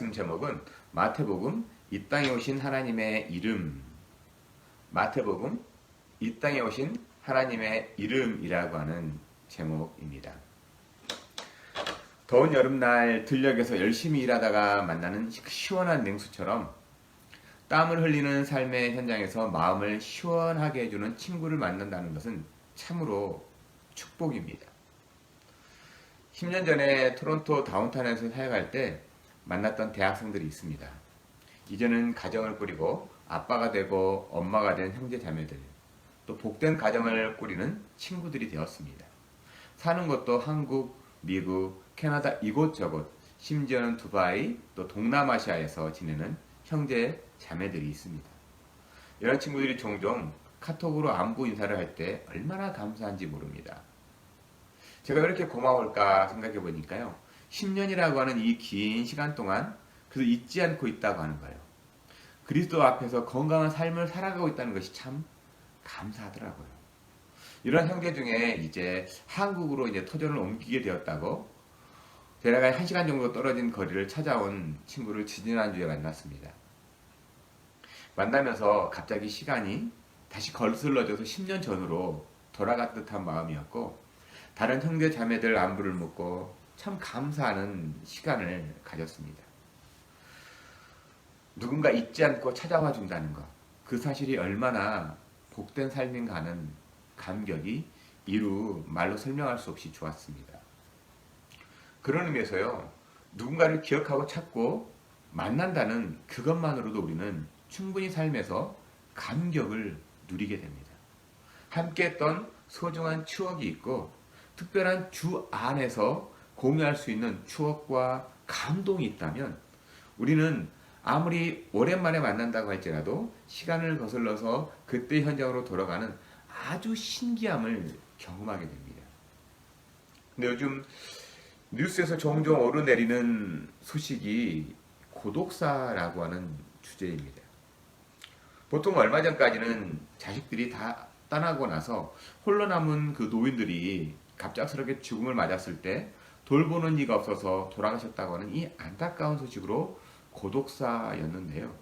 말씀 제목은 마태복음 이 땅에 오신 하나님의 이름. 마태복음 이 땅에 오신 하나님의 이름이라고 하는 제목입니다. 더운 여름날 들녘에서 열심히 일하다가 만나는 시원한 냉수처럼 땀을 흘리는 삶의 현장에서 마음을 시원하게 해주는 친구를 만난다는 것은 참으로 축복입니다. 10년 전에 토론토 다운타운에서 사역할 때 만났던 대학생들이 있습니다. 이제는 가정을 꾸리고 아빠가 되고 엄마가 된 형제 자매들, 또 복된 가정을 꾸리는 친구들이 되었습니다. 사는 곳도 한국, 미국, 캐나다 이곳저곳, 심지어는 두바이, 또 동남아시아에서 지내는 형제 자매들이 있습니다. 이런 친구들이 종종 카톡으로 안부 인사를 할 때 얼마나 감사한지 모릅니다. 제가 왜 이렇게 고마울까 생각해 보니까요. 10년이라고 하는 이 긴 시간 동안 그래도 잊지 않고 있다고 하는 거예요. 그리스도 앞에서 건강한 삶을 살아가고 있다는 것이 참 감사하더라고요. 이런 형제 중에 이제 한국으로 이제 터전을 옮기게 되었다고 대략 1시간 정도 떨어진 거리를 찾아온 친구를 지지난주에 만났습니다. 만나면서 갑자기 시간이 다시 거슬러져서 10년 전으로 돌아간 듯한 마음이었고, 다른 형제 자매들 안부를 묻고 참 감사하는 시간을 가졌습니다. 누군가 잊지 않고 찾아와 준다는 것, 그 사실이 얼마나 복된 삶인가 하는 감격이 이루 말로 설명할 수 없이 좋았습니다. 그런 의미에서요, 누군가를 기억하고 찾고 만난다는 그것만으로도 우리는 충분히 삶에서 감격을 누리게 됩니다. 함께 했던 소중한 추억이 있고 특별한 주 안에서 공유할 수 있는 추억과 감동이 있다면 우리는 아무리 오랜만에 만난다고 할지라도 시간을 거슬러서 그때 현장으로 돌아가는 아주 신기함을 경험하게 됩니다. 근데 요즘 뉴스에서 종종 오르내리는 소식이 고독사라고 하는 주제입니다. 보통 얼마 전까지는 자식들이 다 떠나고 나서 홀로 남은 그 노인들이 갑작스럽게 죽음을 맞았을 때 돌보는 이가 없어서 돌아가셨다고 하는 이 안타까운 소식으로 고독사였는데요.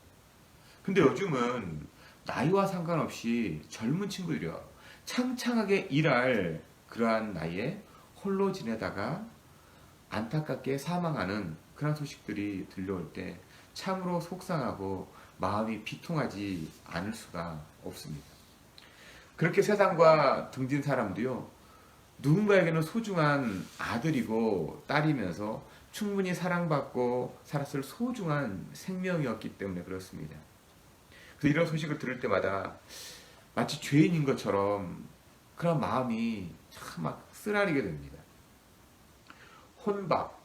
근데 요즘은 나이와 상관없이 젊은 친구들이요, 창창하게 일할 그러한 나이에 홀로 지내다가 안타깝게 사망하는 그런 소식들이 들려올 때 참으로 속상하고 마음이 비통하지 않을 수가 없습니다. 그렇게 세상과 등진 사람도요, 누군가에게는 소중한 아들이고 딸이면서 충분히 사랑받고 살았을 소중한 생명이었기 때문에 그렇습니다. 그래서 이런 소식을 들을 때마다 마치 죄인인 것처럼 그런 마음이 참 막 쓰라리게 됩니다. 혼밥,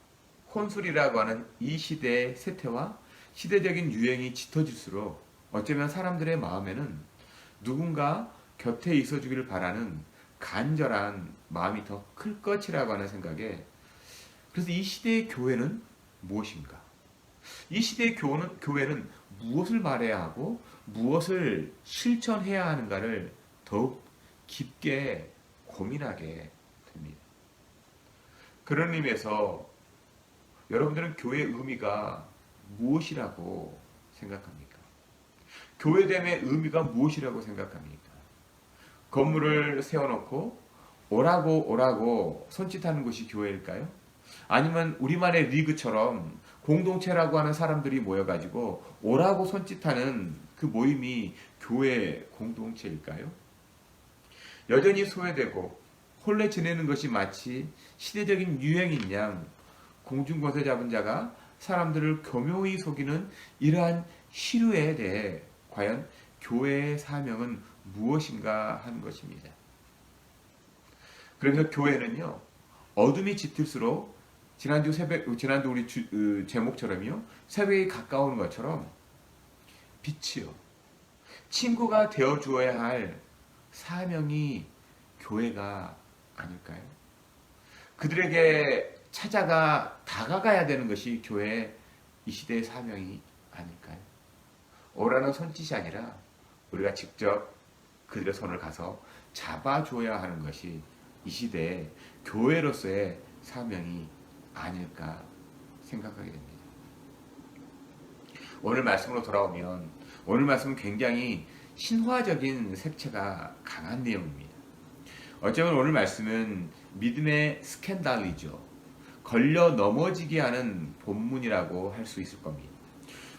혼술이라고 하는 이 시대의 세태와 시대적인 유행이 짙어질수록 어쩌면 사람들의 마음에는 누군가 곁에 있어주기를 바라는 간절한 마음이 더 클 것이라고 하는 생각에, 그래서 이 시대의 교회는 무엇인가? 이 시대의 교회는 무엇을 말해야 하고 무엇을 실천해야 하는가를 더욱 깊게 고민하게 됩니다. 그런 의미에서 여러분들은 교회의 의미가 무엇이라고 생각합니까? 교회됨의 의미가 무엇이라고 생각합니까? 건물을 세워놓고 오라고 손짓하는 것이 교회일까요? 아니면 우리만의 리그처럼 공동체라고 하는 사람들이 모여가지고 오라고 손짓하는 그 모임이 교회 공동체일까요? 여전히 소외되고 홀래 지내는 것이 마치 시대적인 유행인 양 공중권세 잡은 자가 사람들을 교묘히 속이는 이러한 시류에 대해 과연 교회의 사명은 무엇인가 하는 것입니다. 그래서 교회는요, 어둠이 짙을수록 지난주 우리 제목처럼요, 새벽이 가까운 것처럼 빛이요, 친구가 되어 주어야 할 사명이 교회가 아닐까요? 그들에게 다가가야 되는 것이 교회의 이 시대의 사명이 아닐까요? 오라는 손짓이 아니라 우리가 직접 그들의 손을 가서 잡아줘야 하는 것이 이 시대의 교회로서의 사명이 아닐까 생각하게 됩니다. 오늘 말씀으로 돌아오면 오늘 말씀은 굉장히 신화적인 색채가 강한 내용입니다. 어쩌면 오늘 말씀은 믿음의 스캔들이죠. 걸려 넘어지게 하는 본문이라고 할 수 있을 겁니다.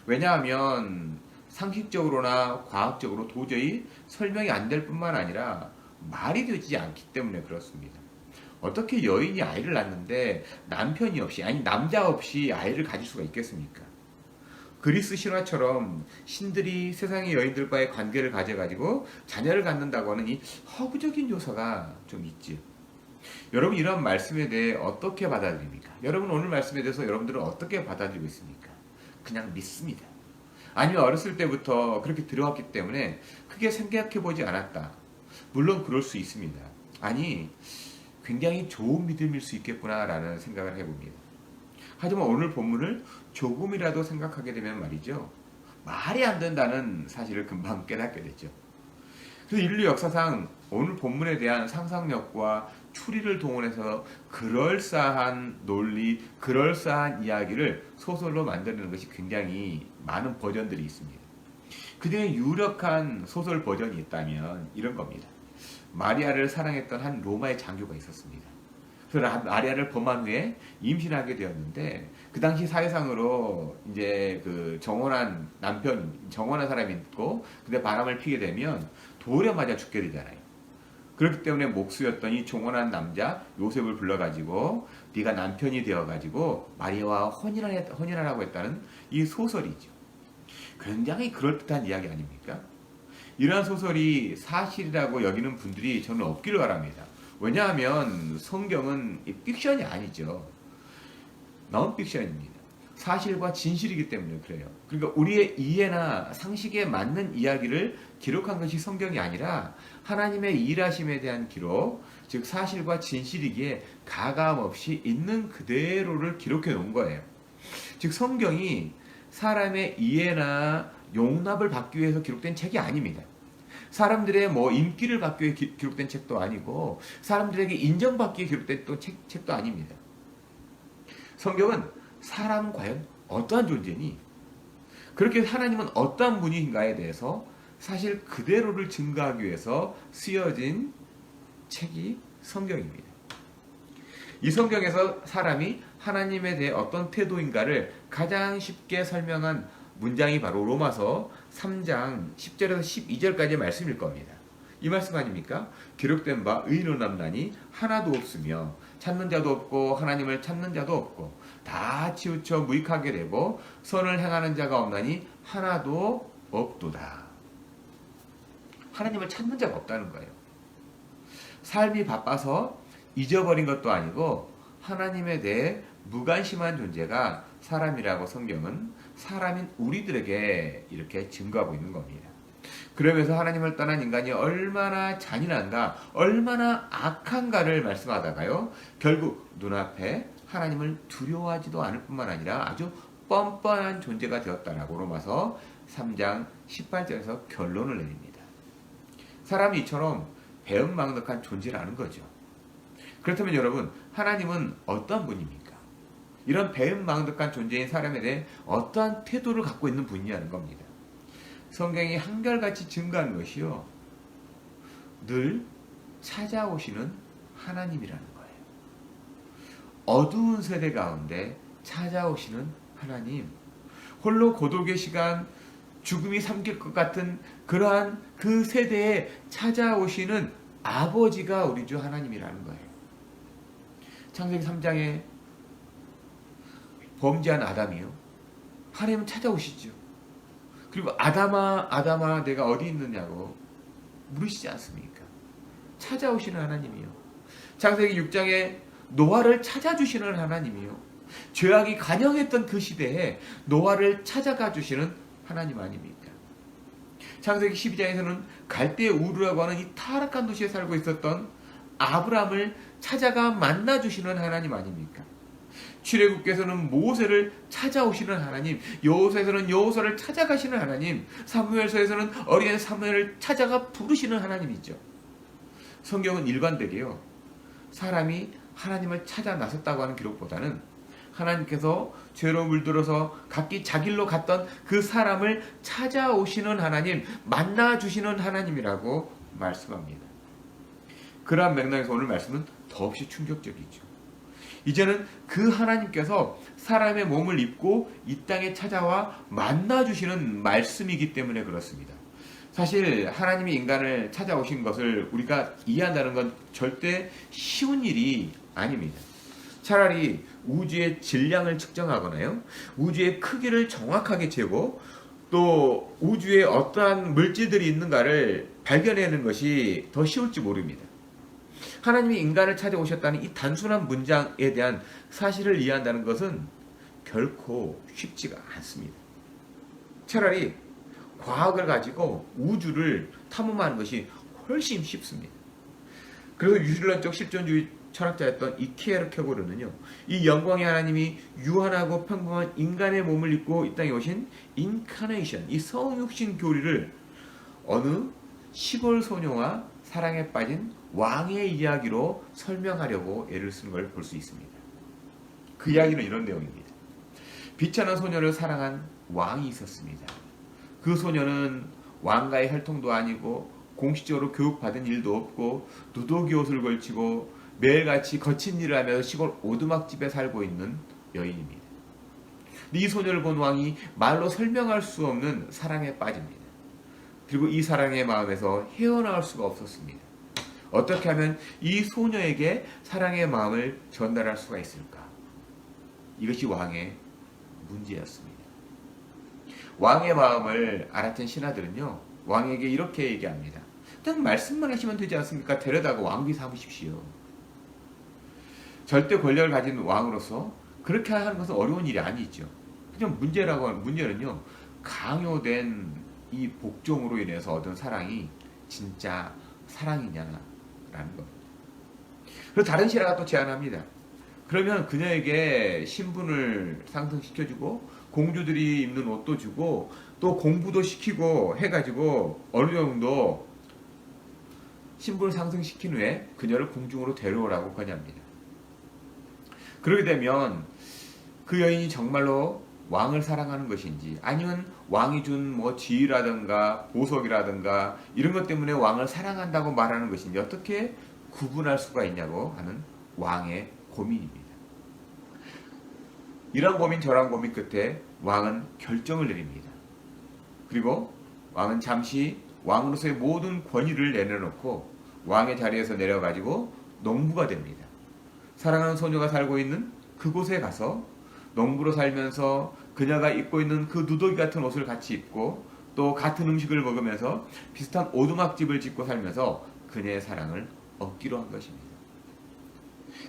왜냐하면 상식적으로나 과학적으로 도저히 설명이 안 될 뿐만 아니라 말이 되지 않기 때문에 그렇습니다. 어떻게 여인이 아이를 낳는데 남편이 없이, 아니 남자 없이 아이를 가질 수가 있겠습니까? 그리스 신화처럼 신들이 세상의 여인들과의 관계를 가져가지고 자녀를 갖는다고 하는 이 허구적인 요소가 좀 있지. 여러분 이런 말씀에 대해 어떻게 받아들입니까? 여러분 오늘 말씀에 대해서 여러분들은 어떻게 받아들이고 있습니까? 그냥 믿습니다. 아니면 어렸을 때부터 그렇게 들어왔기 때문에 크게 생각해보지 않았다. 물론 그럴 수 있습니다. 아니 굉장히 좋은 믿음일 수 있겠구나라는 생각을 해봅니다. 하지만 오늘 본문을 조금이라도 생각하게 되면 말이죠. 말이 안 된다는 사실을 금방 깨닫게 됐죠. 그래서 인류 역사상 오늘 본문에 대한 상상력과 추리를 동원해서 그럴싸한 논리, 그럴싸한 이야기를 소설로 만드는 것이 굉장히 많은 버전들이 있습니다. 그중에 유력한 소설 버전이 있다면 이런 겁니다. 마리아를 사랑했던 한 로마의 장교가 있었습니다. 그래서 마리아를 범한 후에 임신하게 되었는데 그 당시 사회상으로 이제 그 정혼한 사람이 있고 근데 바람을 피게 되면 돌에 맞아 죽게 되잖아요. 그렇기 때문에 목수였던 이 정혼한 남자 요셉을 불러가지고 네가 남편이 되어가지고 마리아와 혼인하라고 했다는 이 소설이죠. 굉장히 그럴듯한 이야기 아닙니까? 이러한 소설이 사실이라고 여기는 분들이 저는 없기를 바랍니다. 왜냐하면 성경은 픽션이 아니죠. 논픽션입니다. 사실과 진실이기 때문에 그래요. 그러니까 우리의 이해나 상식에 맞는 이야기를 기록한 것이 성경이 아니라 하나님의 일하심에 대한 기록, 즉 사실과 진실이기에 가감없이 있는 그대로를 기록해 놓은 거예요. 즉 성경이 사람의 이해나 용납을 받기 위해서 기록된 책이 아닙니다. 사람들의 인기를 받기 위해 기록된 책도 아니고 사람들에게 인정받기 위해 기록된 또 책도 아닙니다. 성경은 사람은 과연 어떠한 존재니? 그렇게 하나님은 어떠한 분인가에 대해서 사실 그대로를 증거하기 위해서 쓰여진 책이 성경입니다. 이 성경에서 사람이 하나님에 대해 어떤 태도인가를 가장 쉽게 설명한 문장이 바로 로마서 3장 10절에서 12절까지의 말씀일 겁니다. 이 말씀 아닙니까? 기록된 바 의인은 없나니 하나도 없으며 찾는 자도 없고 하나님을 찾는 자도 없고 다 치우쳐 무익하게 되고 선을 행하는 자가 없나니 하나도 없도다. 하나님을 찾는 자가 없다는 거예요. 삶이 바빠서 잊어버린 것도 아니고 하나님에 대해 무관심한 존재가 사람이라고 성경은 사람인 우리들에게 이렇게 증거하고 있는 겁니다. 그러면서 하나님을 떠난 인간이 얼마나 잔인한가, 얼마나 악한가를 말씀하다가요. 결국 눈앞에 하나님을 두려워하지도 않을 뿐만 아니라 아주 뻔뻔한 존재가 되었다라고 로마서 3장 18절에서 결론을 내립니다. 사람이 이처럼 배은망덕한 존재라는 거죠. 그렇다면 여러분, 하나님은 어떤 분입니까? 이런 배은망덕한 존재인 사람에 대해 어떠한 태도를 갖고 있는 분이냐는 겁니다. 성경이 한결같이 증거하는 것이요. 늘 찾아오시는 하나님이라는 거예요. 어두운 세대 가운데 찾아오시는 하나님. 홀로 고독의 시간, 죽음이 삼킬 것 같은 그러한 그 세대에 찾아오시는 아버지가 우리 주 하나님이라는 거예요. 창세기 3장에 범죄한 아담이요. 하나님은 찾아오시죠. 그리고 아담아 내가 어디 있느냐고 물으시지 않습니까? 찾아오시는 하나님이요. 창세기 6장에 노아를 찾아주시는 하나님이요. 죄악이 간영했던 그 시대에 노아를 찾아가 주시는 하나님 아닙니까? 창세기 12장에서는 갈대 우르라고 하는 이 타락한 도시에 살고 있었던 아브라함을 찾아가 만나주시는 하나님 아닙니까? 출애굽께서는 모세를 찾아오시는 하나님, 여호수아에서는 여호수아를 찾아가시는 하나님, 사무엘서에서는 어린 사무엘을 찾아가 부르시는 하나님이죠. 성경은 일관되게요. 사람이 하나님을 찾아 나섰다고 하는 기록보다는 하나님께서 죄로 물들어서 각기 자길로 갔던 그 사람을 찾아오시는 하나님, 만나주시는 하나님이라고 말씀합니다. 그러한 맥락에서 오늘 말씀은 더없이 충격적이죠. 이제는 그 하나님께서 사람의 몸을 입고 이 땅에 찾아와 만나주시는 말씀이기 때문에 그렇습니다. 사실 하나님이 인간을 찾아오신 것을 우리가 이해한다는 건 절대 쉬운 일이 아닙니다. 차라리 우주의 질량을 측정하거나요, 우주의 크기를 정확하게 재고 또 우주에 어떠한 물질들이 있는가를 발견하는 것이 더 쉬울지 모릅니다. 하나님이 인간을 찾아오셨다는 이 단순한 문장에 대한 사실을 이해한다는 것은 결코 쉽지가 않습니다. 차라리 과학을 가지고 우주를 탐험하는 것이 훨씬 쉽습니다. 그래서 유실론적 실존주의 철학자였던 이 키에르케고르는요, 이 영광의 하나님이 유한하고 평범한 인간의 몸을 입고 이 땅에 오신 인카네이션, 이 성육신 교리를 어느 시골 소녀와 사랑에 빠진 왕의 이야기로 설명하려고 애를 쓴 걸 볼 수 있습니다. 그 이야기는 이런 내용입니다. 비천한 소녀를 사랑한 왕이 있었습니다. 그 소녀는 왕가의 혈통도 아니고 공식적으로 교육받은 일도 없고 누더기 옷을 걸치고 매일같이 거친 일을 하면서 시골 오두막집에 살고 있는 여인입니다. 이 소녀를 본 왕이 말로 설명할 수 없는 사랑에 빠집니다. 그리고 이 사랑의 마음에서 헤어나올 수가 없었습니다. 어떻게 하면 이 소녀에게 사랑의 마음을 전달할 수가 있을까? 이것이 왕의 문제였습니다. 왕의 마음을 알았던 신하들은요, 왕에게 이렇게 얘기합니다. 그냥 말씀만 하시면 되지 않습니까? 데려다가 왕비 삼으십시오. 절대 권력을 가진 왕으로서 그렇게 하는 것은 어려운 일이 아니죠. 그냥 문제는요, 강요된 이 복종으로 인해서 얻은 사랑이 진짜 사랑이냐라는 겁니다. 그리고 다른 신하가 또 제안합니다. 그러면 그녀에게 신분을 상승시켜주고 공주들이 입는 옷도 주고 또 공부도 시키고 해가지고 어느 정도 신분을 상승시킨 후에 그녀를 궁중으로 데려오라고 권유합니다. 그렇게 되면 그 여인이 정말로 왕을 사랑하는 것인지, 아니면 왕이 준 뭐 지위라든가 보석이라든가 이런 것 때문에 왕을 사랑한다고 말하는 것인지 어떻게 구분할 수가 있냐고 하는 왕의 고민입니다. 이런 고민 저런 고민 끝에 왕은 결정을 내립니다. 그리고 왕은 잠시 왕으로서의 모든 권위를 내려놓고 왕의 자리에서 내려가지고 농부가 됩니다. 사랑하는 소녀가 살고 있는 그곳에 가서 농부로 살면서 그녀가 입고 있는 그 누더기 같은 옷을 같이 입고 또 같은 음식을 먹으면서 비슷한 오두막집을 짓고 살면서 그녀의 사랑을 얻기로 한 것입니다.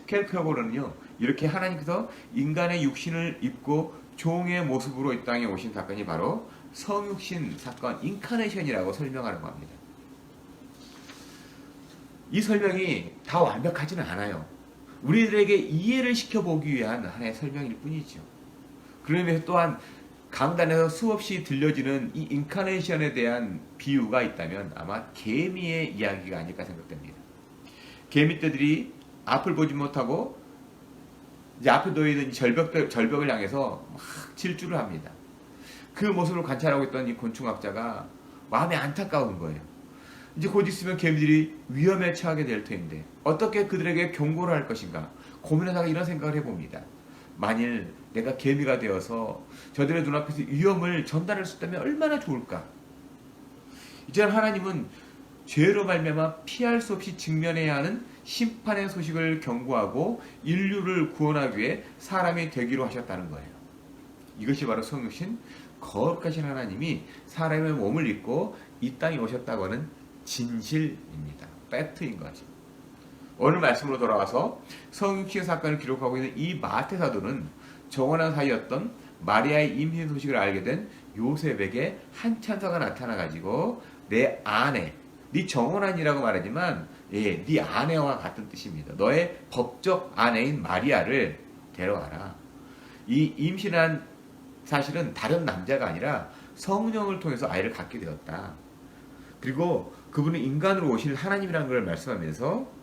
켈케고르는요, 이렇게 하나님께서 인간의 육신을 입고 종의 모습으로 이 땅에 오신 사건이 바로 성육신 사건, 인카네이션이라고 설명하는 겁니다. 이 설명이 다 완벽하지는 않아요. 우리들에게 이해를 시켜보기 위한 하나의 설명일 뿐이죠. 그러면서 또한 강단에서 수없이 들려지는 이 인카네이션에 대한 비유가 있다면 아마 개미의 이야기가 아닐까 생각됩니다. 개미떼들이 앞을 보지 못하고 이제 앞에 놓여있는 절벽을 향해서 막 질주를 합니다. 그 모습을 관찰하고 있던 이 곤충학자가 마음이 안타까운 거예요. 이제 곧 있으면 개미들이 위험에 처하게 될 터인데 어떻게 그들에게 경고를 할 것인가 고민하다가 이런 생각을 해봅니다. 만일 내가 개미가 되어서 저들의 눈앞에서 위험을 전달할 수 있다면 얼마나 좋을까. 이제 하나님은 죄로 말미암아 피할 수 없이 직면해야 하는 심판의 소식을 경고하고 인류를 구원하기 위해 사람이 되기로 하셨다는 거예요. 이것이 바로 성육신 거룩하신 하나님이 사람의 몸을 입고 이 땅에 오셨다고 하는 진실입니다. 팩트인 거죠. 오늘 말씀으로 돌아와서 성육신 사건을 기록하고 있는 이 마태 사도는 정원한 사이였던 마리아의 임신 소식을 알게 된 요셉에게 한 천사가 나타나가지고 내 아내, 네 정원한이라고 말하지만 네 아내와 같은 뜻입니다. 너의 법적 아내인 마리아를 데려와라. 이 임신한 사실은 다른 남자가 아니라 성령을 통해서 아이를 갖게 되었다. 그리고 그분은 인간으로 오실 하나님이라는 걸 말씀하면서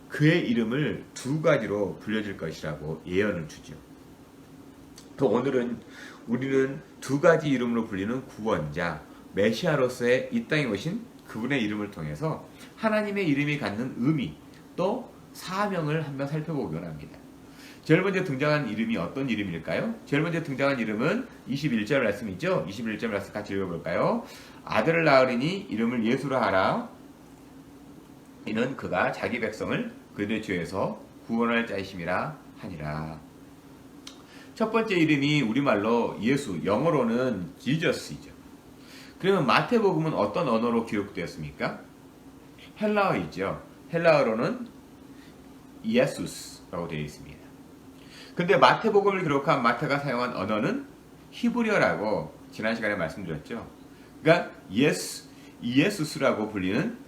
그의 이름을 두 가지로 불려질 것이라고 예언을 주죠. 또 오늘은 우리는 두 가지 이름으로 불리는 구원자, 메시아로서의 이 땅에 오신 그분의 이름을 통해서 하나님의 이름이 갖는 의미, 또 사명을 한번 살펴보기 원합니다. 제일 먼저 등장한 이름이 어떤 이름일까요? 제일 먼저 등장한 이름은 21절 말씀이죠. 21절 말씀 같이 읽어볼까요? 아들을 낳으리니 이름을 예수라 하라. 이는 그가 자기 백성을 그들의 죄에서 구원할 자이심이라 하니라. 첫 번째 이름이 우리말로 예수, 영어로는 지저스이죠. 그러면 마태복음은 어떤 언어로 기록되었습니까? 헬라어이죠. 헬라어로는 예수스라고 되어 있습니다. 근데 마태복음을 기록한 마태가 사용한 언어는 히브리어라고 지난 시간에 말씀드렸죠. 그러니까 예수스라고 불리는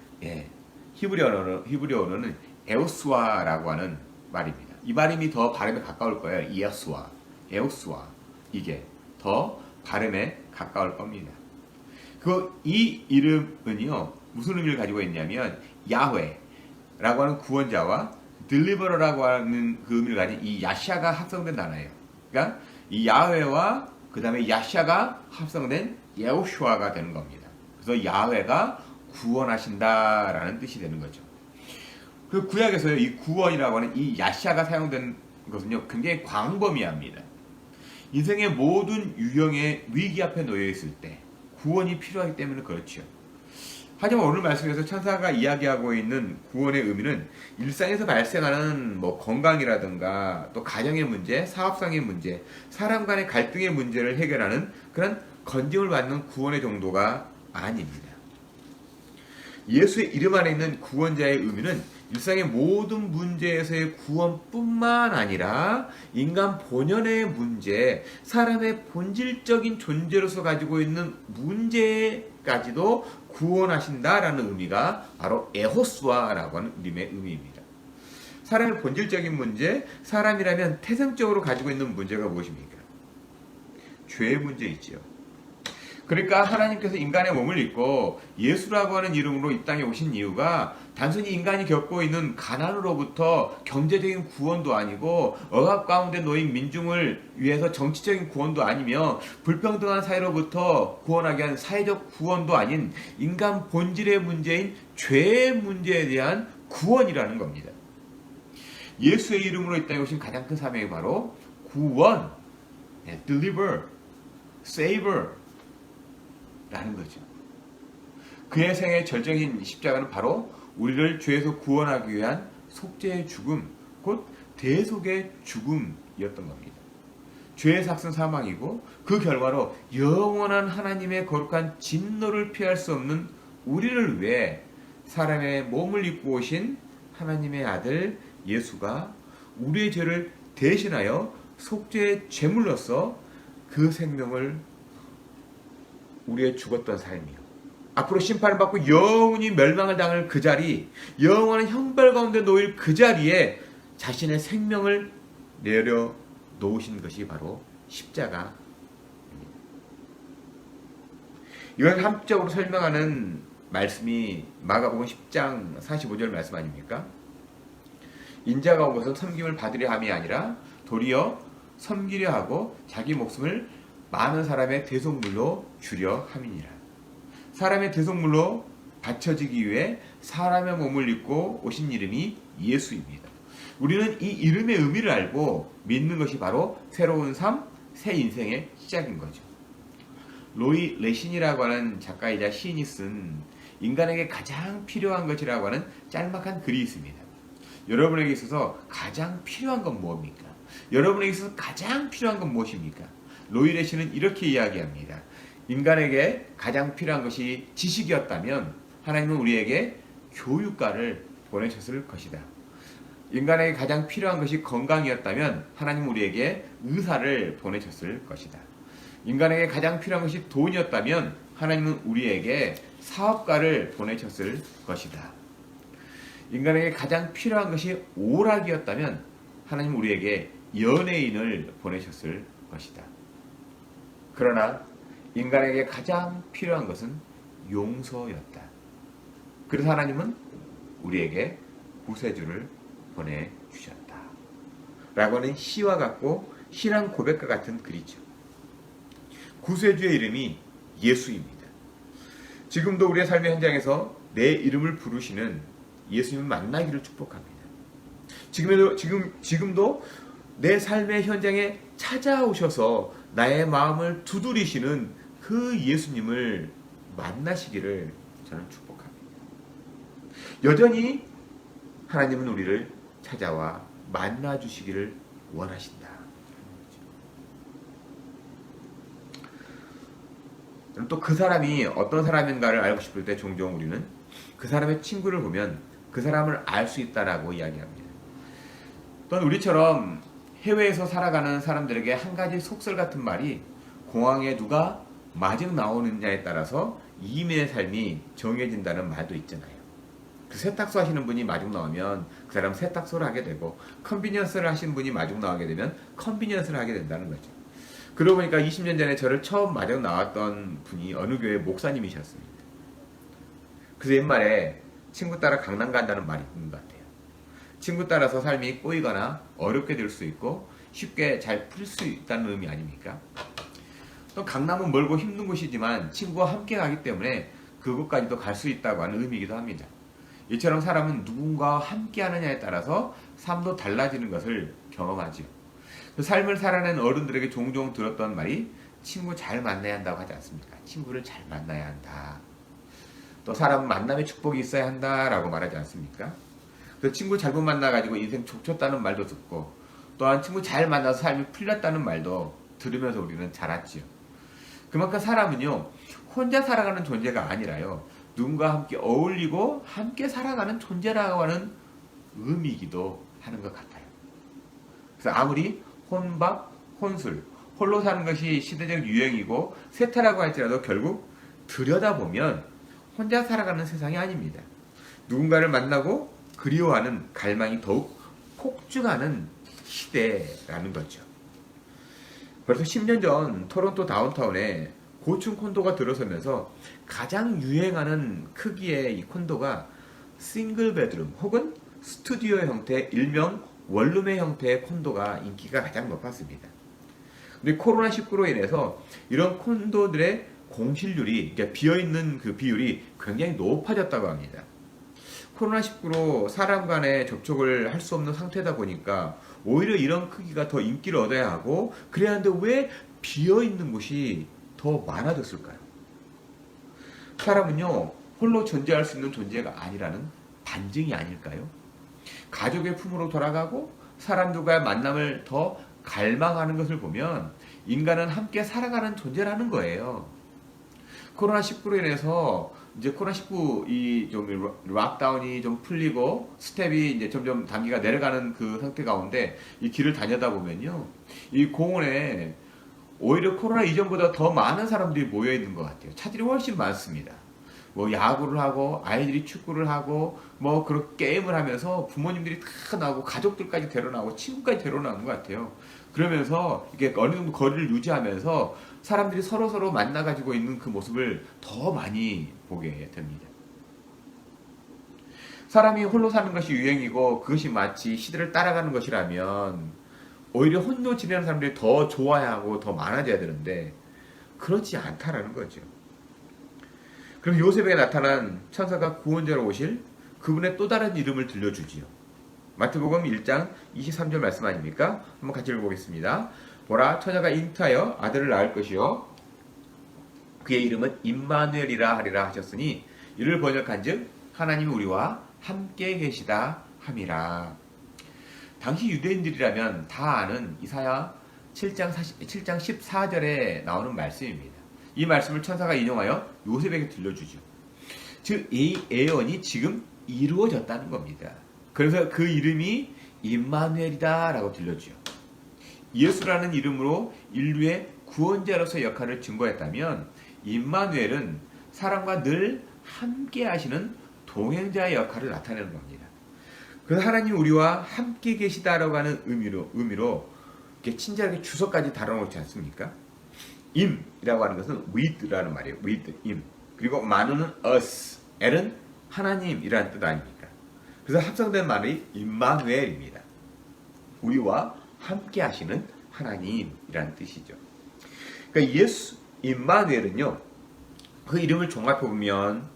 히브리어로는 에우스와라고 하는 말입니다. 이 발음이 더 발음에 가까울 거예요. 예수와, 에우스와, 이게 더 발음에 가까울 겁니다. 이 이름은요 무슨 의미를 가지고 있냐면 야훼라고 하는 구원자와 딜리버러라고 하는 그 의미를 가진 이 야샤가 합성된 단어예요. 그러니까 이 야훼와 그 다음에 야샤가 합성된 예호슈아가 되는 겁니다. 그래서 야훼가 구원하신다라는 뜻이 되는 거죠. 그 구약에서요 이 구원이라고 하는 이 야샤가 사용된 것은요 굉장히 광범위합니다. 인생의 모든 유형의 위기 앞에 놓여 있을 때 구원이 필요하기 때문에 그렇죠. 하지만 오늘 말씀에서 천사가 이야기하고 있는 구원의 의미는 일상에서 발생하는 건강이라든가 또 가정의 문제, 사업상의 문제, 사람 간의 갈등의 문제를 해결하는 그런 건짐을 받는 구원의 정도가 아닙니다. 예수의 이름 안에 있는 구원자의 의미는 일상의 모든 문제에서의 구원뿐만 아니라 인간 본연의 문제, 사람의 본질적인 존재로서 가지고 있는 문제까지도 구원하신다라는 의미가 바로 에호스와라고 하는 이름의 의미입니다. 사람의 본질적인 문제, 사람이라면 태생적으로 가지고 있는 문제가 무엇입니까? 죄의 문제 있지요. 그러니까 하나님께서 인간의 몸을 입고 예수라고 하는 이름으로 이 땅에 오신 이유가 단순히 인간이 겪고 있는 가난으로부터 경제적인 구원도 아니고 억압 가운데 놓인 민중을 위해서 정치적인 구원도 아니며 불평등한 사회로부터 구원하게 한 사회적 구원도 아닌 인간 본질의 문제인 죄의 문제에 대한 구원이라는 겁니다. 예수의 이름으로 이 땅에 오신 가장 큰 사명이 바로 구원, deliver, saver 라는 거죠. 그의 생의 절정인 십자가는 바로 우리를 죄에서 구원하기 위한 속죄의 죽음, 곧 대속의 죽음이었던 겁니다. 죄의 삭은 사망이고 그 결과로 영원한 하나님의 거룩한 진노를 피할 수 없는 우리를 위해 사람의 몸을 입고 오신 하나님의 아들 예수가 우리의 죄를 대신하여 속죄의 제물로서 그 생명을 우리의 죽었던 삶이요. 앞으로 심판을 받고 영원히 멸망을 당할 그 자리, 영원한 형벌 가운데 놓일 그 자리에 자신의 생명을 내려 놓으신 것이 바로 십자가입니다. 이걸 함축적으로 설명하는 말씀이 마가복음 10장 45절 말씀 아닙니까? 인자가 온 것은 섬김을 받으려 함이 아니라 도리어 섬기려 하고 자기 목숨을 많은 사람의 대속물로 주려 함이니라. 사람의 대속물로 바쳐지기 위해 사람의 몸을 입고 오신 이름이 예수입니다. 우리는 이 이름의 의미를 알고 믿는 것이 바로 새로운 삶, 새 인생의 시작인 거죠. 로이 레신이라고 하는 작가이자 시인이 쓴 인간에게 가장 필요한 것이라고 하는 짤막한 글이 있습니다. 여러분에게 있어서 가장 필요한 건 무엇입니까? 여러분에게 있어서 가장 필요한 건 무엇입니까? 로이 레신은 이렇게 이야기합니다. 인간에게 가장 필요한 것이 지식이었다면 하나님은 우리에게 교육가를 보내셨을 것이다. 인간에게 가장 필요한 것이 건강이었다면 하나님은 우리에게 의사를 보내셨을 것이다. 인간에게 가장 필요한 것이 돈이었다면 하나님은 우리에게 사업가를 보내셨을 것이다. 인간에게 가장 필요한 것이 오락이었다면 하나님은 우리에게 연예인을 보내셨을 것이다. 그러나 인간에게 가장 필요한 것은 용서였다. 그래서 하나님은 우리에게 구세주를 보내주셨다. 라고 하는 시와 같고 신앙 고백과 같은 글이죠. 구세주의 이름이 예수입니다. 지금도 우리의 삶의 현장에서 내 이름을 부르시는 예수님을 만나기를 축복합니다. 지금도 내 삶의 현장에 찾아오셔서 나의 마음을 두드리시는 그 예수님을 만나시기를 저는 축복합니다. 여전히 하나님은 우리를 찾아와 만나주시기를 원하신다. 또 그 사람이 어떤 사람인가를 알고 싶을 때 종종 우리는 그 사람의 친구를 보면 그 사람을 알 수 있다라고 이야기합니다. 또한 우리처럼 해외에서 살아가는 사람들에게 한 가지 속설 같은 말이 공항에 누가 마중 나오느냐에 따라서 이민의 삶이 정해진다는 말도 있잖아요. 그 세탁소 하시는 분이 마중 나오면 그 사람 세탁소를 하게 되고, 컨비니언스를 하시는 분이 마중 나오게 되면 컨비니언스를 하게 된다는 거죠. 그러고 보니까 20년 전에 저를 처음 마중 나왔던 분이 어느 교회 목사님이셨습니다. 그래서 옛말에 친구 따라 강남 간다는 말이 있는 것 같아요. 친구 따라서 삶이 꼬이거나 어렵게 될 수 있고 쉽게 잘 풀 수 있다는 의미 아닙니까? 또 강남은 멀고 힘든 곳이지만 친구와 함께 가기 때문에 그곳까지도 갈 수 있다고 하는 의미이기도 합니다. 이처럼 사람은 누군가와 함께 하느냐에 따라서 삶도 달라지는 것을 경험하지요. 그 삶을 살아낸 어른들에게 종종 들었던 말이 친구 잘 만나야 한다고 하지 않습니까? 친구를 잘 만나야 한다. 또 사람은 만남의 축복이 있어야 한다라고 말하지 않습니까? 그 친구 잘못 만나가지고 인생 족쳤다는 말도 듣고, 또한 친구 잘 만나서 삶이 풀렸다는 말도 들으면서 우리는 자랐지요. 그만큼 사람은요, 혼자 살아가는 존재가 아니라요, 누군가와 함께 어울리고 함께 살아가는 존재라고 하는 의미이기도 하는 것 같아요. 그래서 아무리 혼밥, 혼술, 홀로 사는 것이 시대적 유행이고 세태라고 할지라도 결국 들여다보면 혼자 살아가는 세상이 아닙니다. 누군가를 만나고 그리워하는 갈망이 더욱 폭증하는 시대라는 거죠. 벌써 10년 전 토론토 다운타운에 고층 콘도가 들어서면서 가장 유행하는 크기의 이 콘도가 싱글 베드룸 혹은 스튜디오 형태, 일명 원룸의 형태의 콘도가 인기가 가장 높았습니다. 근데 코로나19로 인해서 이런 콘도들의 공실률이, 그러니까 비어있는 그 비율이 굉장히 높아졌다고 합니다. 코로나19로 사람 간의 접촉을 할 수 없는 상태다 보니까 오히려 이런 크기가 더 인기를 얻어야 하고, 그래야 하는데 왜 비어있는 곳이 더 많아졌을까요? 사람은요, 홀로 존재할 수 있는 존재가 아니라는 반증이 아닐까요? 가족의 품으로 돌아가고 사람들과의 만남을 더 갈망하는 것을 보면 인간은 함께 살아가는 존재라는 거예요. 코로나19로 인해서 이제 코로나19 이 좀 락다운이 좀 풀리고 스텝이 이제 점점 단계가 내려가는 그 상태 가운데 이 길을 다니다 보면요, 이 공원에 오히려 코로나 이전보다 더 많은 사람들이 모여 있는 것 같아요. 차들이 훨씬 많습니다. 뭐 야구를 하고 아이들이 축구를 하고 뭐 그런 게임을 하면서 부모님들이 다 나오고 가족들까지 데려나오고 친구까지 데려나오는 것 같아요. 그러면서 이게 어느 정도 거리를 유지하면서 사람들이 서로 만나가지고 있는 그 모습을 더 많이 보게 됩니다. 사람이 홀로 사는 것이 유행이고 그것이 마치 시대를 따라가는 것이라면 오히려 홀로 지내는 사람들이 더 좋아야 하고 더 많아져야 되는데 그렇지 않다라는 거죠. 그럼 요셉에게 나타난 천사가 구원자로 오실 그분의 또 다른 이름을 들려주지요. 마태복음 1장 23절 말씀 아닙니까? 한번 같이 읽어보겠습니다. 보라, 처녀가 잉타하여 아들을 낳을 것이요 그의 이름은 임마누엘이라 하리라 하셨으니 이를 번역한즉 하나님이 우리와 함께 계시다 함이라. 당시 유대인들이라면 다 아는 이사야 7장 14절에 나오는 말씀입니다. 이 말씀을 천사가 인용하여 요셉에게 들려주죠. 즉, 이 예언이 지금 이루어졌다는 겁니다. 그래서 그 이름이 임마누엘이다 라고 들려주죠. 예수라는 이름으로 인류의 구원자로서 역할을 증거했다면 임마누엘은 사람과 늘 함께 하시는 동행자의 역할을 나타내는 겁니다. 그래서 하나님 우리와 함께 계시다라고 하는 의미로 이렇게 친절하게 주석까지 달아놓지 않습니까? 임이라고 하는 것은 with라는 말이에요. with, 임. 그리고 마누는 us, L은 하나님이라는 뜻 아닙니까? 그래서 합성된 말이 임마누엘입니다. 우리와 함께 하시는 하나님이라는 뜻이죠. 그러니까 예수 임마누엘은요, 그 이름을 종합해 보면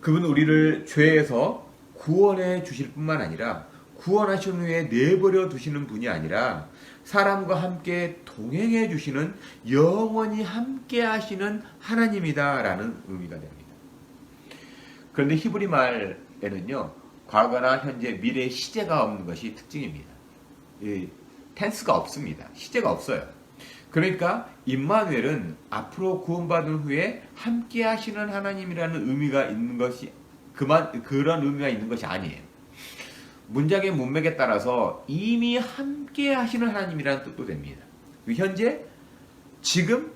그분은 우리를 죄에서 구원해 주실 뿐만 아니라 구원하신 후에 내버려 두시는 분이 아니라 사람과 함께 동행해 주시는, 영원히 함께 하시는 하나님이다라는 의미가 됩니다. 그런데 히브리 말에는요, 과거나 현재, 미래의 시제가 없는 것이 특징입니다. 텐스가 없습니다. 시제가 없어요. 그러니까 임마누엘은 앞으로 구원받은 후에 함께 하시는 하나님이라는 의미가 있는 것이, 그런 의미가 있는 것이 아니에요. 문장의 문맥에 따라서 이미 함께 하시는 하나님이라는 뜻도 됩니다. 현재, 지금,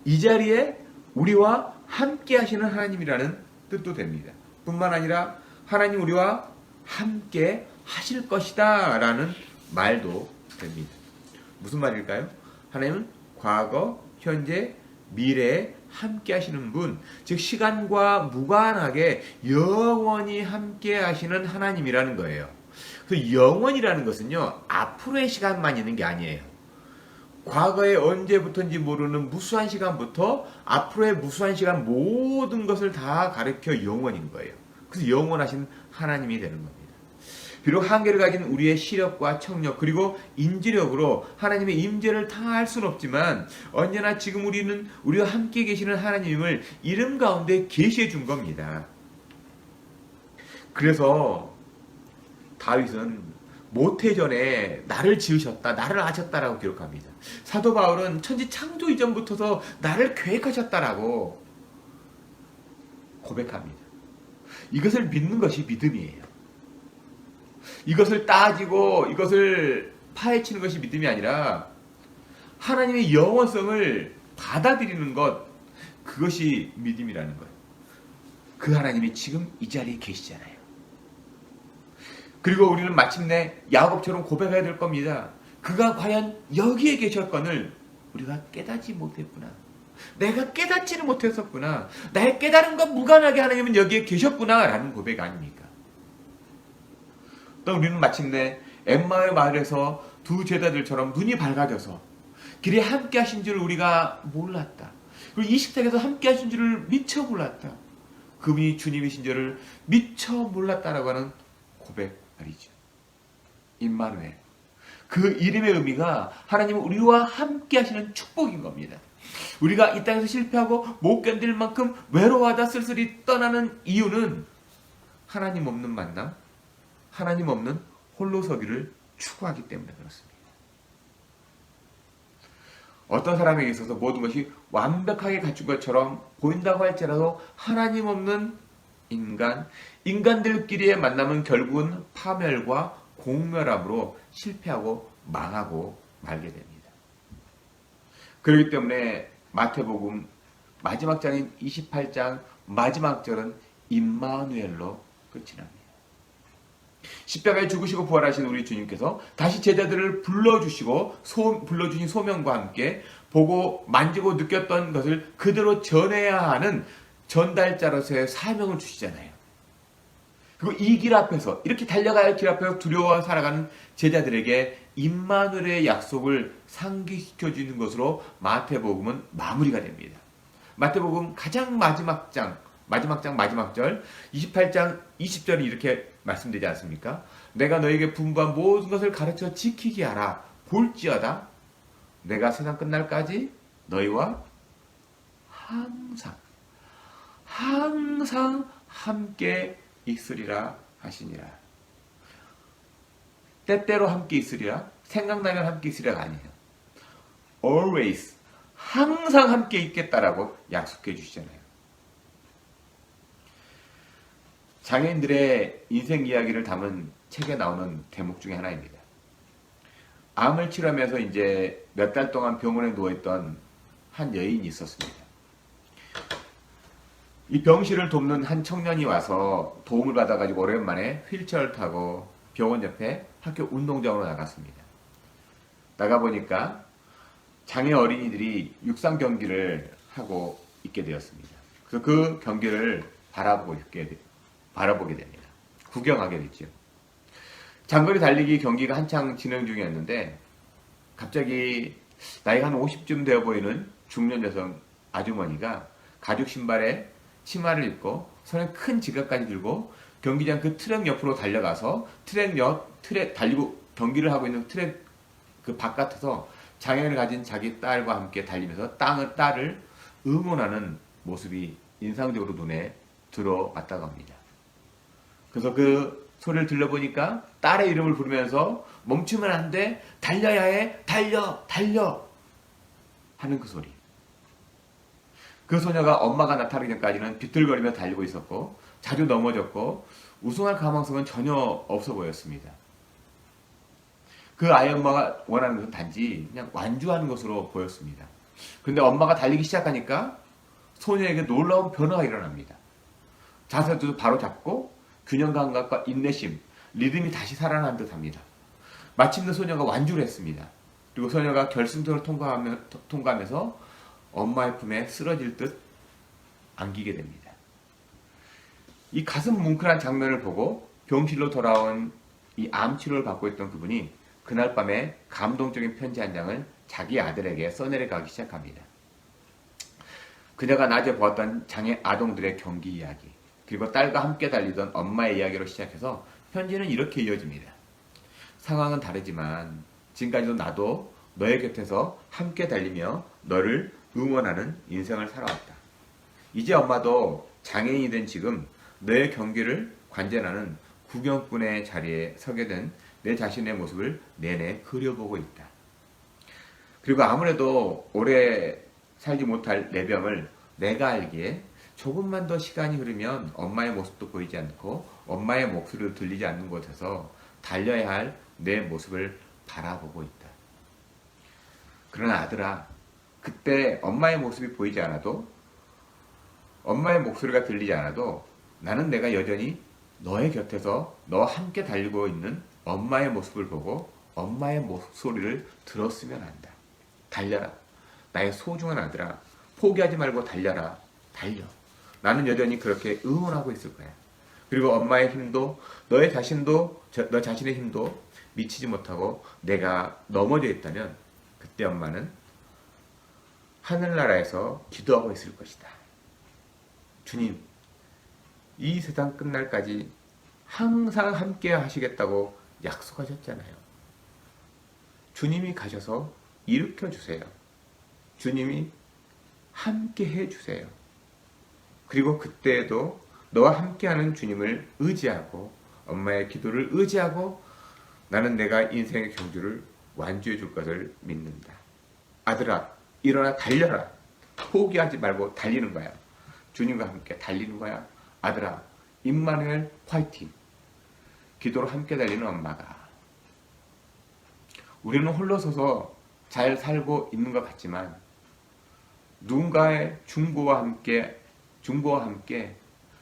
이 자리에 우리와 함께 하시는 하나님이라는 뜻도 됩니다. 뿐만 아니라 하나님 우리와 함께 하실 것이다 라는 말도 됩니다. 무슨 말일까요? 하나님은 과거, 현재, 미래에 함께 하시는 분, 즉 시간과 무관하게 영원히 함께 하시는 하나님이라는 거예요. 그 영원이라는 것은요, 앞으로의 시간만 있는 게 아니에요. 과거에 언제부터인지 모르는 무수한 시간부터 앞으로의 무수한 시간, 모든 것을 다 가리켜 영원인 거예요. 그래서 영원하신 하나님이 되는 겁니다. 비록 한계를 가진 우리의 시력과 청력, 그리고 인지력으로 하나님의 임재를 다 알 수는 없지만 언제나 지금 우리는 우리와 함께 계시는 하나님을 이름 가운데 계시해 준 겁니다. 그래서 다윗은 모태전에 나를 지으셨다, 나를 아셨다라고 기록합니다. 사도 바울은 천지 창조 이전부터서 나를 계획하셨다라고 고백합니다. 이것을 믿는 것이 믿음이에요. 이것을 따지고 이것을 파헤치는 것이 믿음이 아니라 하나님의 영원성을 받아들이는 것, 그것이 믿음이라는 거예요. 그 하나님이 지금 이 자리에 계시잖아요. 그리고 우리는 마침내 야곱처럼 고백해야 될 겁니다. 그가 과연 여기에 계셨건을 우리가 깨닫지 못했구나. 내가 깨닫지를 못했었구나. 나의 깨달음과 무관하게 하나님은 여기에 계셨구나 라는 고백 아닙니까? 또 우리는 마침내 엠마의 마을에서 두 제자들처럼 눈이 밝아져서 길에 함께 하신 줄 우리가 몰랐다. 그리고 이 식탁에서 함께 하신 줄을 미처 몰랐다. 그분이 주님이신 줄을 미처 몰랐다라고 하는 고백 말이죠. 임마누엘. 그 이름의 의미가 하나님은 우리와 함께 하시는 축복인 겁니다. 우리가 이 땅에서 실패하고 못 견딜 만큼 외로워하다 쓸쓸히 떠나는 이유는 하나님 없는 만남, 하나님 없는 홀로서기를 추구하기 때문에 그렇습니다. 어떤 사람에게 있어서 모든 것이 완벽하게 갖춘 것처럼 보인다고 할지라도 하나님 없는 인간들끼리의 만남은 결국은 파멸과 공멸함으로 실패하고 망하고 말게 됩니다. 그렇기 때문에 마태복음 마지막 장인 28장 마지막 절은 임마누엘로 끝이 납니다. 십자가에 죽으시고 부활하신 우리 주님께서 다시 제자들을 불러주신 소명과 함께 보고 만지고 느꼈던 것을 그대로 전해야 하는 전달자로서의 사명을 주시잖아요. 그리고 이 길 앞에서, 이렇게 달려가야 할 길 앞에서 두려워 살아가는 제자들에게 임마누엘의 약속을 상기시켜주는 것으로 마태복음은 마무리가 됩니다. 마태복음 가장 마지막 절 28장 20절이 이렇게 말씀되지 않습니까? 내가 너에게 분부한 모든 것을 가르쳐 지키게 하라. 볼지어다 내가 세상 끝날까지 너희와 항상 함께 있으리라 하시니라. 때때로 함께 있으리라, 생각나면 함께 있으리라가 아니에요. always, 항상 함께 있겠다라고 약속해 주시잖아요. 장애인들의 인생 이야기를 담은 책에 나오는 대목 중에 하나입니다. 암을 치료하면서 이제 몇 달 동안 병원에 누워있던 한 여인이 있었습니다. 이 병실을 돕는 한 청년이 와서 도움을 받아가지고 오랜만에 휠체어를 타고 병원 옆에 학교 운동장으로 나갔습니다. 나가보니까 장애 어린이들이 육상 경기를 하고 있게 되었습니다. 그래서 그 경기를 바라보게 됩니다. 구경하게 됐죠. 장거리 달리기 경기가 한창 진행 중이었는데 갑자기 나이가 한 50쯤 되어 보이는 중년 여성 아주머니가 가죽 신발에 치마를 입고 손에 큰 지갑까지 들고 경기장 그 트랙 옆으로 달려가서 트랙 달리고 경기를 하고 있는 트랙 그 바깥에서 장애를 가진 자기 딸과 함께 달리면서 딸을 응원하는 모습이 인상적으로 눈에 들어왔다고 합니다. 그래서 그 소리를 들려보니까 딸의 이름을 부르면서 멈추면 안 돼, 달려야 해, 달려, 달려 하는 그 소리. 그 소녀가 엄마가 나타나기 전까지는 비틀거리며 달리고 있었고 자주 넘어졌고 우승할 가망성은 전혀 없어 보였습니다. 그 아이 엄마가 원하는 것은 단지 그냥 완주하는 것으로 보였습니다. 그런데 엄마가 달리기 시작하니까 소녀에게 놀라운 변화가 일어납니다. 자세도 바로 잡고 균형 감각과 인내심, 리듬이 다시 살아난 듯합니다. 마침내 소녀가 완주를 했습니다. 그리고 소녀가 결승전을 통과하면서 엄마의 품에 쓰러질 듯 안기게 됩니다. 이 가슴 뭉클한 장면을 보고 병실로 돌아온 이 암 치료를 받고 있던 그분이 그날 밤에 감동적인 편지 한 장을 자기 아들에게 써내려가기 시작합니다. 그녀가 낮에 보았던 장애 아동들의 경기 이야기, 그리고 딸과 함께 달리던 엄마의 이야기로 시작해서 편지는 이렇게 이어집니다. 상황은 다르지만 지금까지도 나도 너의 곁에서 함께 달리며 너를 응원하는 인생을 살아왔다. 이제 엄마도 장애인이 된 지금 너의 경기를 관전하는 구경꾼의 자리에 서게 된 내 자신의 모습을 내내 그려보고 있다. 그리고 아무래도 오래 살지 못할 내 병을 내가 알기에 조금만 더 시간이 흐르면 엄마의 모습도 보이지 않고 엄마의 목소리도 들리지 않는 곳에서 달려야 할 내 모습을 바라보고 있다. 그러나 아들아, 그때 엄마의 모습이 보이지 않아도 엄마의 목소리가 들리지 않아도 나는 내가 여전히 너의 곁에서 너와 함께 달리고 있는 엄마의 모습을 보고 엄마의 목소리를 들었으면 한다. 달려라. 나의 소중한 아들아. 포기하지 말고 달려라. 달려. 나는 여전히 그렇게 응원하고 있을 거야. 그리고 엄마의 힘도 너의 자신도 너 자신의 힘도 미치지 못하고 내가 넘어져 있다면 그때 엄마는 하늘나라에서 기도하고 있을 것이다. 주님, 이 세상 끝날까지 항상 함께 하시겠다고 약속하셨잖아요. 주님이 가셔서 일으켜 주세요. 주님이 함께 해 주세요. 그리고 그때에도 너와 함께하는 주님을 의지하고 엄마의 기도를 의지하고 나는 내가 인생의 경주를 완주해 줄 것을 믿는다. 아들아, 일어나 달려라. 포기하지 말고 달리는 거야. 주님과 함께 달리는 거야. 아들아, 임마누엘 화이팅. 기도로 함께 달리는 엄마가. 우리는 홀로 서서 잘 살고 있는 것 같지만 누군가의 중보와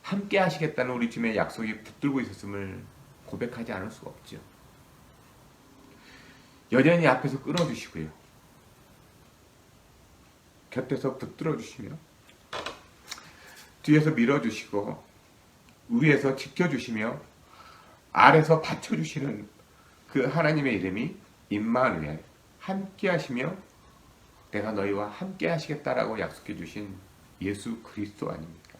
함께 하시겠다는 우리 주님의 약속이 붙들고 있었음을 고백하지 않을 수가 없죠. 여전히 앞에서 끌어주시고요. 곁에서 붙들어 주시며 뒤에서 밀어주시고 위에서 지켜주시며 아래서 받쳐주시는 그 하나님의 이름이 임마누엘, 함께 하시며 내가 너희와 함께 하시겠다라고 약속해 주신 예수 그리스도 아닙니까?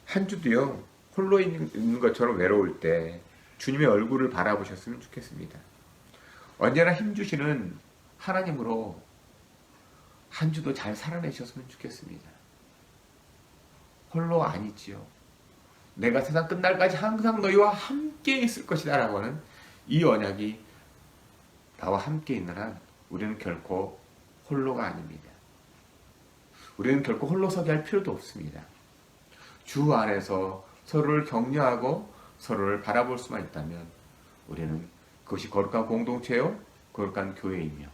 한 주도요, 홀로 있는 것처럼 외로울 때 주님의 얼굴을 바라보셨으면 좋겠습니다. 언제나 힘주시는 하나님으로 한 주도 잘 살아내셨으면 좋겠습니다. 홀로 아니지요. 내가 세상 끝날까지 항상 너희와 함께 있을 것이다 라고 하는 이 언약이 나와 함께 있는 한 우리는 결코 홀로가 아닙니다. 우리는 결코 홀로 서게 할 필요도 없습니다. 주 안에서 서로를 격려하고 서로를 바라볼 수만 있다면 우리는 그것이 거룩한 공동체요, 거룩한 교회이며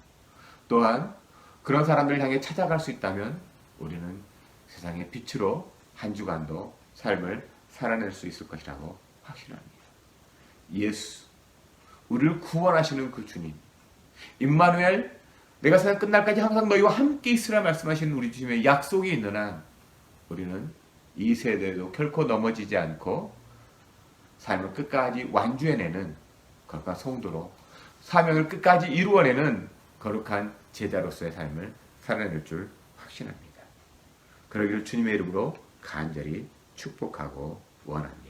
또한 그런 사람들을 향해 찾아갈 수 있다면 우리는 세상의 빛으로 한 주간도 삶을 살아낼 수 있을 것이라고 확신합니다. 예수, 우리를 구원하시는 그 주님, 임마누엘, 내가 세상 끝날까지 항상 너희와 함께 있으라 말씀하시는 우리 주님의 약속이 있는 한 우리는 이 세대도 결코 넘어지지 않고 삶을 끝까지 완주해내는 거룩한 성도로 사명을 끝까지 이루어내는 거룩한 제자로서의 삶을 살아낼 줄 확신합니다. 그러기를 주님의 이름으로 간절히 축복하고 원합니다.